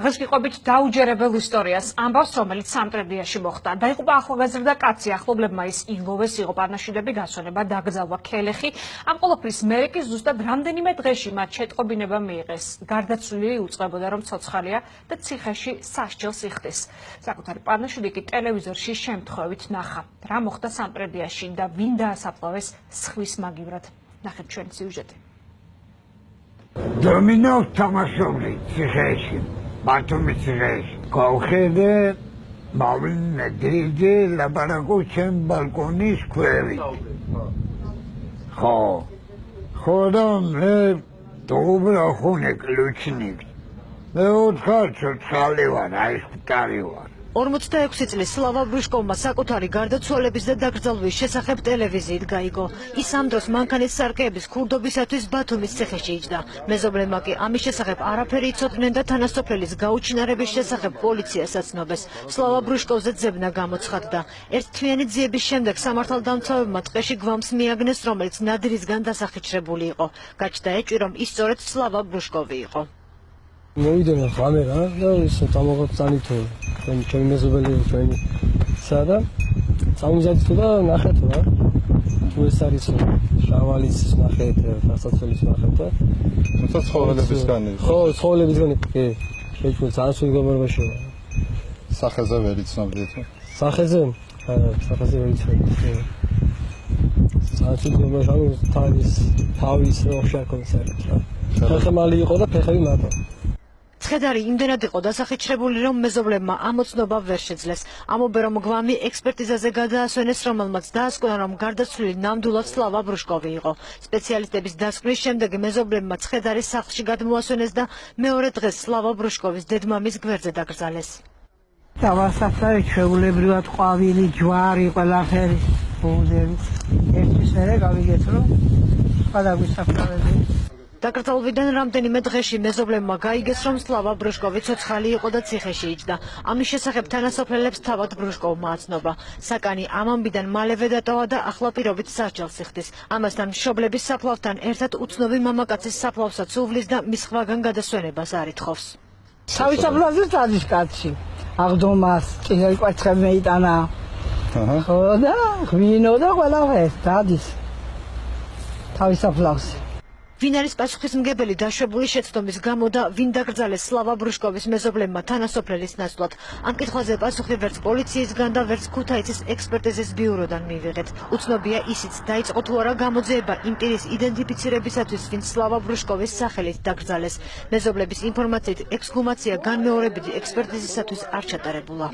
დღეს გიყვებით დაუჯერებელ ისტორიას ამბავს, რომელიც სამტრედიაში მოხდა. დაიღუპა ახალგაზრდა კაცი, ახლობლებმა ის ილოვეს, იყო პანაშვიდები, გასვენება, დაკრძალვა ქელეხი. ამ ყოველფრის მერე კი ზუსტად რამდენიმე დღეში მათ შეტყობინება მიიღეს. გარდაცვლილი უწყებოდა, რომ ცოცხალია და ციხეში სასჯელს იხდის. საკუთარი პანაშვიდი კი ტელევიზორში შემთხვევით ნახა. რა მოხდა სამტრედიაში და ვინ დაასაფლავეს სხვის მაგივრად. ნახეთ ჩვენი სიუჟეტი. Domino თამაშობდი ციხეში, ბათუმის ციხეში. გავხედე, მოვინე დიდი ლაპარაკობ ბალკონის ქვევით. ხო და მე დაუბრახუნე ключник. მე ოთხალი ვარ, აი ხტარი ვარ. 46 წლის სლავა ბრუშკოვმა საკუთარი გარდაცვალების და დაკრძალვის შესახებ ტელევიზიით გაიგო. ის ამ დროს მანქანის სარკეების ქურდობისათვის ბათუმის ციხეში იჯდა. მეზობლებმა კი ამის შესახებ არაფერი იცოდნენ და თანასოფლელის გაუჩინარების შესახებ პოლიციას აცნობეს. სლავა ბრუშკოვზე ძებნა გამოცხადდა. ერთთვიანი ძიების შემდეგ სამართალდამცავებმა ტყეში გვამს მიაგნეს, რომელიც ნადირისგან დასახიჩრებული იყო. გაჩნდა ეჭვი, რომ ის სწორედ სლავა ბრუშკოვი იყო. მოვიდონა კამერა და ის წამოღწანითო ჩვენი მეზობელი ჩვენი სადა წამიზადითო და ნახეთო რა თუ ეს არის შავალის ნახეთ დასაცველის ნახეთ და ცხოველებისგან ხო ცხოველებისგან კი შეჭმე ძალიან სულგამარბაში სახეზე ვერ იცნობდით სახეზე ვერ იცნობდი ძალიან სულგამარბაში თავის ოშარ კონცერტი რა ფეხმალი იყო და ფეხები მარტო ცხედარი იმდენად იყო დასახიჩრებული, რომ მეზობლებმა ამოცნობა ვერ შეძლეს. ამობე, რომ გვამი ექსპერტიზაზე გადაასვენეს, რომელმაც დაასკვნა, რომ გარდაცვლილი ნამდვილად სლავა ბრუშკოვი იყო. სპეციალისტების დასკვნის შემდეგ მეზობლებმა ცხედარი სახლში გადმოასვენეს და მეორე დღეს სლავა ბრუშკოვის დედმამის გვერდზე დაკრძალეს. დავასაფლავე ჩვეულებრივად ყვავილი, ჯვარი, ყველაფერი, ბუზები. ერთის მერე გავიგეთ, რომ სხვა დაგვისაფლავები. დაკრძალვიდან რამდენიმე დღეში მეზობლებმა გაიგეს, რომ სლავა ბრუშკოვი ცოცხალი იყო და ციხეში იჯდა. ამის შესახებ თანასოფლელებს თავად ბრუშკოვმა აცნობა. საკანი ამ ამბიდან მალევე დატოვა და ახლა პირობით სასჯელს იხდის. ამასთან მშობლების საფლავთან ერთად უცნობი მამაკაცის საფლავსაც უვლის და მის სხვაგან გადასვენებას არ ითხოვს. თავისუფლად დადის კაცი. აღდომას, წინელ კვერცხებს მეიტანა. ხო და ღვინო და ყველაფერი დადის. თავისუფლად ვინ არის პასუხისმგებელი დაშვებული შეცდომის გამო და ვინ დაკრძალეს სლავა ბრუშკოვის მეზობლებმა თანასოფლელის ნაცვლად? ამ კითხვაზე პასუხი ვერც პოლიციისგან და ვერც ქუთაისის ექსპერტიზის ბიუროდან მივიღეთ. უცნობია ისიც, დაიწყო თუ არა გამოძიება იმ პირის იდენტიფიცირებისათვის, ვინც სლავა ბრუშკოვის სახელით დაკრძალეს. მეზობლების ინფორმაციით, ექსჰუმაცია განმეორებითი ექსპერტიზისათვის არ ჩატარებულა.